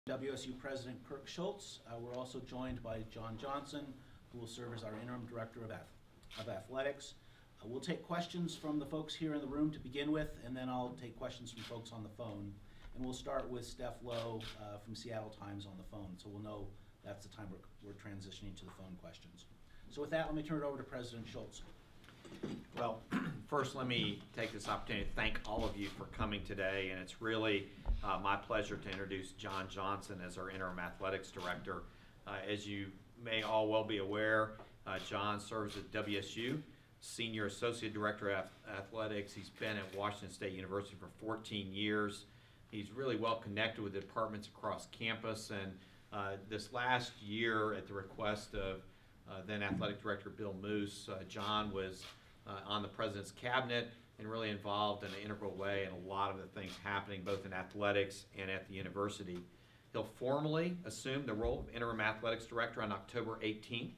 WSU President Kirk Schultz. We're also joined by John Johnson, who will serve as our Interim Director of Athletics. We'll take questions from the folks here in the room to begin with, and then I'll take questions from folks on the phone. And we'll start with Steph Lowe from Seattle Times on the phone, so we'll know that's the time we're transitioning to the phone questions. So with that, let me turn it over to President Schultz. Well, first let me take this opportunity to thank all of you for coming today, and it's really my pleasure to introduce John Johnson as our Interim Athletics Director. As you may all well be aware, John serves at WSU, Senior Associate Director of Athletics. He's been at Washington State University for 14 years. He's really well connected with the departments across campus, and this last year, at the request of then Athletic Director Bill Moose, John was on the President's Cabinet and really involved in an integral way in a lot of the things happening both in athletics and at the university. He'll formally assume the role of Interim Athletics Director on October 18th.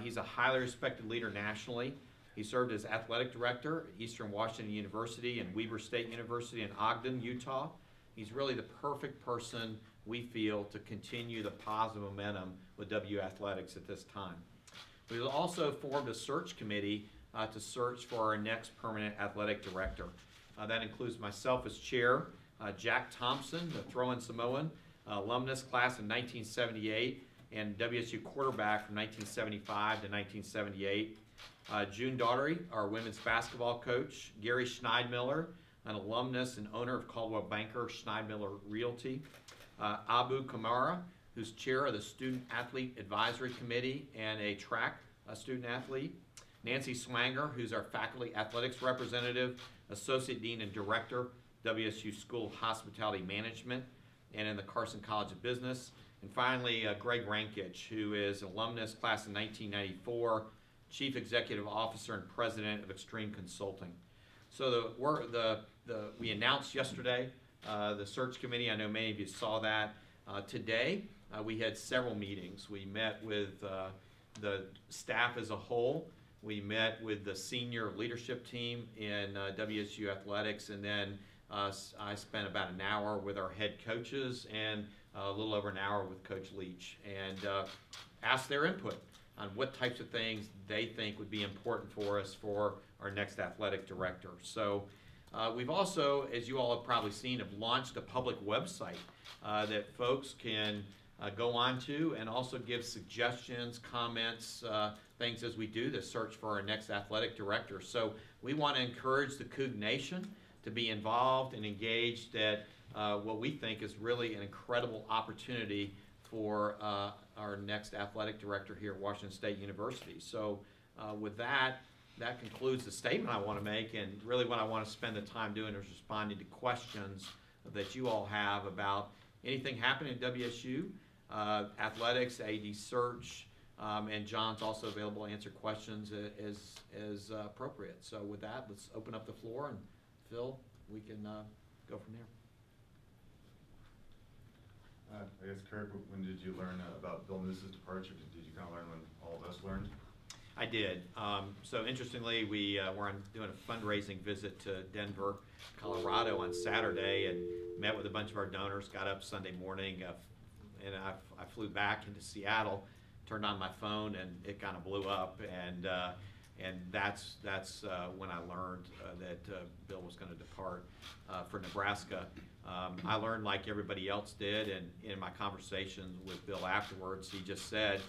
He's a highly respected leader nationally. He served as Athletic Director at Eastern Washington University and Weber State University in Ogden, Utah. He's really the perfect person, we feel, to continue the positive momentum with WU Athletics at this time. We've also formed a search committee to search for our next permanent athletic director. That includes myself as chair, Jack Thompson, the throw-in Samoan, alumnus class of 1978, and WSU quarterback from 1975 to 1978. June Daughtery, our women's basketball coach, Gary Schneidmiller, an alumnus and owner of Caldwell Banker Schneidmiller Realty, Abu Kamara, who's chair of the Student Athlete Advisory Committee and a track student athlete, Nancy Swanger, who's our faculty athletics representative, associate dean and director, WSU School of Hospitality Management and in the Carson College of Business, and finally Greg Rankich, who is an alumnus class of 1994, chief executive officer and president of Extreme Consulting. So we announced yesterday the search committee. I know many of you saw that. Today we had several meetings. We met with the staff as a whole. We met with the senior leadership team in WSU Athletics, and then I spent about an hour with our head coaches and a little over an hour with Coach Leach, and asked their input on what types of things they think would be important for us for our next athletic director. So we've also, as you all have probably seen, have launched a public website that folks can go on to and also give suggestions, comments, things as we do the search for our next athletic director. So we want to encourage the Coug Nation to be involved and engaged at what we think is really an incredible opportunity for our next athletic director here at Washington State University. So with that concludes the statement I want to make, and really what I want to spend the time doing is responding to questions that you all have about anything happening at WSU, athletics, AD search, and John's also available to answer questions as appropriate. So with that, let's open up the floor, and Phil, we can go from there. I guess, Kirk, when did you learn about Bill Moose's departure? Did you kind of learn when all of us learned? I did. So interestingly, we were doing a fundraising visit to Denver, Colorado on Saturday, and met with a bunch of our donors, got up Sunday morning, and I flew back into Seattle, turned on my phone, and it kind of blew up, and that's when I learned that Bill was going to depart for Nebraska. I learned like everybody else did, and in my conversations with Bill afterwards, he just said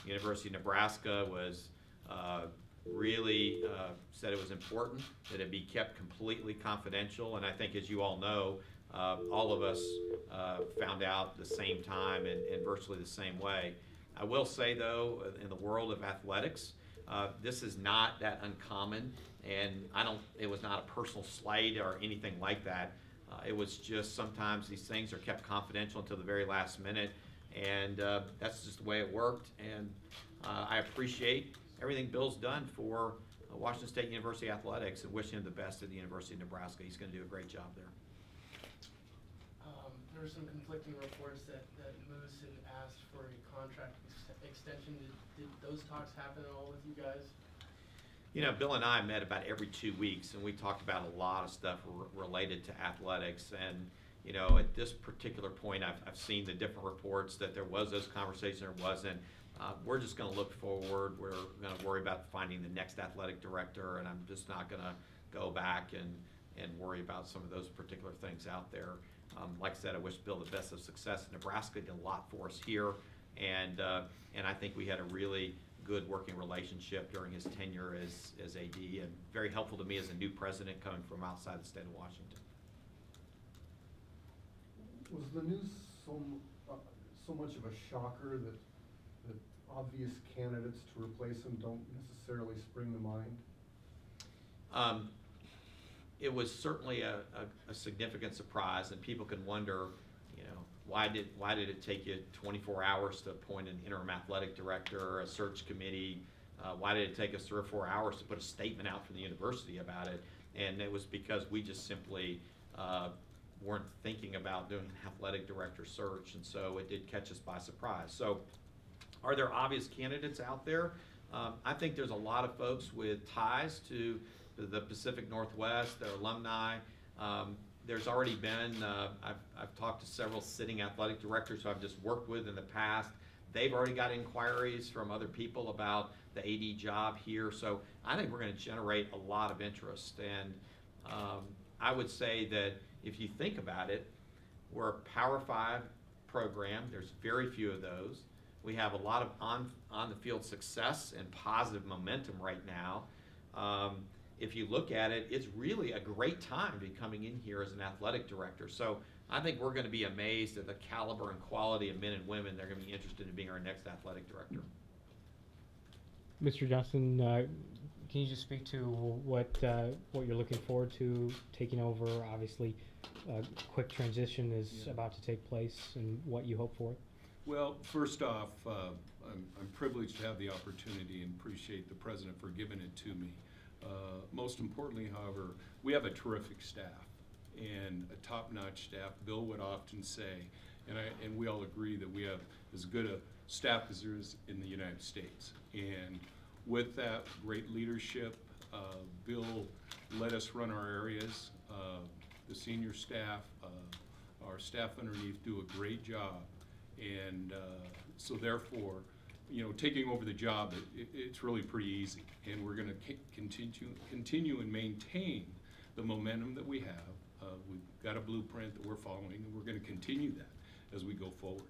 University of Nebraska was really said it was important that it be kept completely confidential, and I think, as you all know, all of us found out the same time and virtually the same way. I will say, though, in the world of athletics, this is not that uncommon, and it was not a personal slight or anything like that. It was just sometimes these things are kept confidential until the very last minute, and that's just the way it worked. And I appreciate everything Bill's done for Washington State University athletics, and wish him the best at the University of Nebraska. He's going to do a great job there. There were some conflicting reports that Moose had asked for a contract extension. Did those talks happen at all with you guys? You know, Bill and I met about every 2 weeks, and we talked about a lot of stuff related to athletics. And you know, at this particular point, I've seen the different reports that there was those conversations, there wasn't. We're just going to look forward. We're going to worry about finding the next athletic director, and I'm just not going to go back and worry about some of those particular things out there. Like I said, I wish Bill the best of success. Nebraska did a lot for us here, and I think we had a really good working relationship during his tenure as AD, and very helpful to me as a new president coming from outside the state of Washington. Was the news so much of a shocker that obvious candidates to replace him don't necessarily spring to mind? It was certainly a significant surprise, and people can wonder, you know, why did it take you 24 hours to appoint an interim athletic director, a search committee? Why did it take us 3 or 4 hours to put a statement out from the university about it? And it was because we just simply weren't thinking about doing an athletic director search, and so it did catch us by surprise. So, are there obvious candidates out there? I think there's a lot of folks with ties to the Pacific Northwest, their alumni. There's already been, I've talked to several sitting athletic directors who I've just worked with in the past. They've already got inquiries from other people about the AD job here. So I think we're going to generate a lot of interest. And I would say that if you think about it, we're a Power 5 program. There's very few of those. We have a lot of on the field success and positive momentum right now. If you look at it, it's really a great time to be coming in here as an athletic director. So I think we're going to be amazed at the caliber and quality of men and women that are going to be interested in being our next athletic director. Mr. Johnson, can you just speak to what you're looking forward to taking over? Obviously, a quick transition is about to take place, and what you hope for. Well, first off, I'm privileged to have the opportunity and appreciate the President for giving it to me. Most importantly, however, we have a terrific staff and a top-notch staff. Bill would often say, and we all agree, that we have as good a staff as there is in the United States. And with that great leadership, Bill let us run our areas. The senior staff, our staff underneath do a great job. And so therefore, you know, taking over the job, it's really pretty easy. And we're going to continue and maintain the momentum that we have. We've got a blueprint that we're following, and we're going to continue that as we go forward.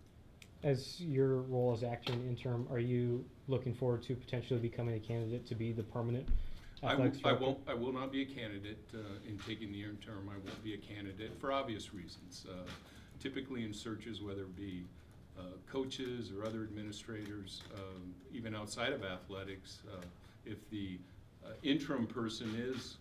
As your role as acting interim, are you looking forward to potentially becoming a candidate to be the permanent athletics director? I will not be a candidate in taking the interim. I won't be a candidate for obvious reasons. Typically in searches, whether it be coaches or other administrators, even outside of athletics, if the interim person is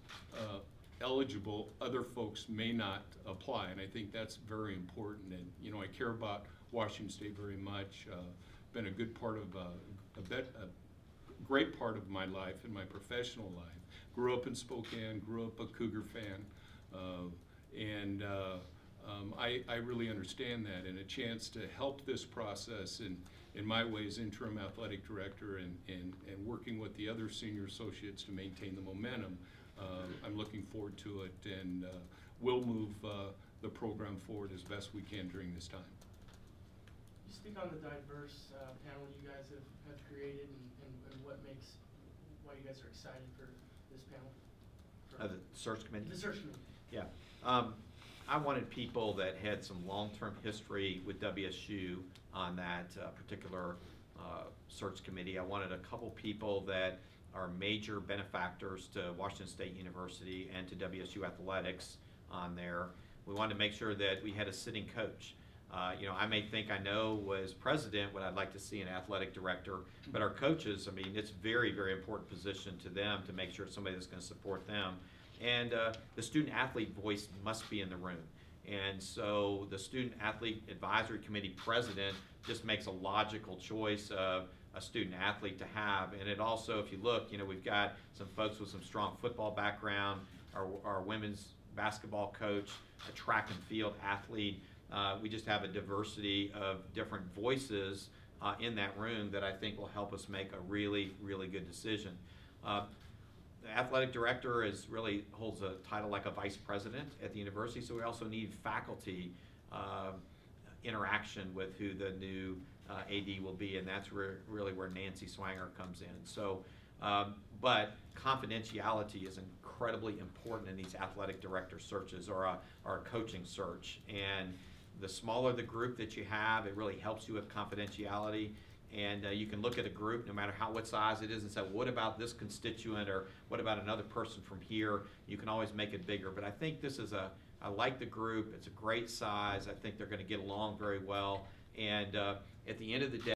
eligible, other folks may not apply, and I think that's very important. And you know, I care about Washington State very much. Been a good part of a great part of my life and my professional life. Grew up in Spokane, grew up a Cougar fan, and I really understand that, and a chance to help this process in my way as interim athletic director and working with the other senior associates to maintain the momentum. I'm looking forward to it, and we'll move the program forward as best we can during this time. You speak on the diverse panel you guys have created, and why you guys are excited for this panel? The search committee? The search committee. Yeah. I wanted people that had some long-term history with WSU on that particular search committee. I wanted a couple people that are major benefactors to Washington State University and to WSU athletics on there. We wanted to make sure that we had a sitting coach. You know, I may think I know as president what I'd like to see an athletic director, but our coaches, I mean, it's very, very important position to them to make sure it's somebody that's going to support them. And the student-athlete voice must be in the room. And so the Student-Athlete Advisory Committee president just makes a logical choice of a student-athlete to have. And it also, if you look, you know, we've got some folks with some strong football background, our women's basketball coach, a track and field athlete. We just have a diversity of different voices in that room that I think will help us make a really, really good decision. The athletic director holds a title like a vice president at the university, so we also need faculty interaction with who the new AD will be, and that's really where Nancy Swanger comes in. So, but confidentiality is incredibly important in these athletic director searches or a coaching search. And the smaller the group that you have, it really helps you with confidentiality. And you can look at a group, no matter what size it is, and say, well, what about this constituent, or what about another person from here? You can always make it bigger. But I think this is I like the group. It's a great size. I think they're going to get along very well. And at the end of the day,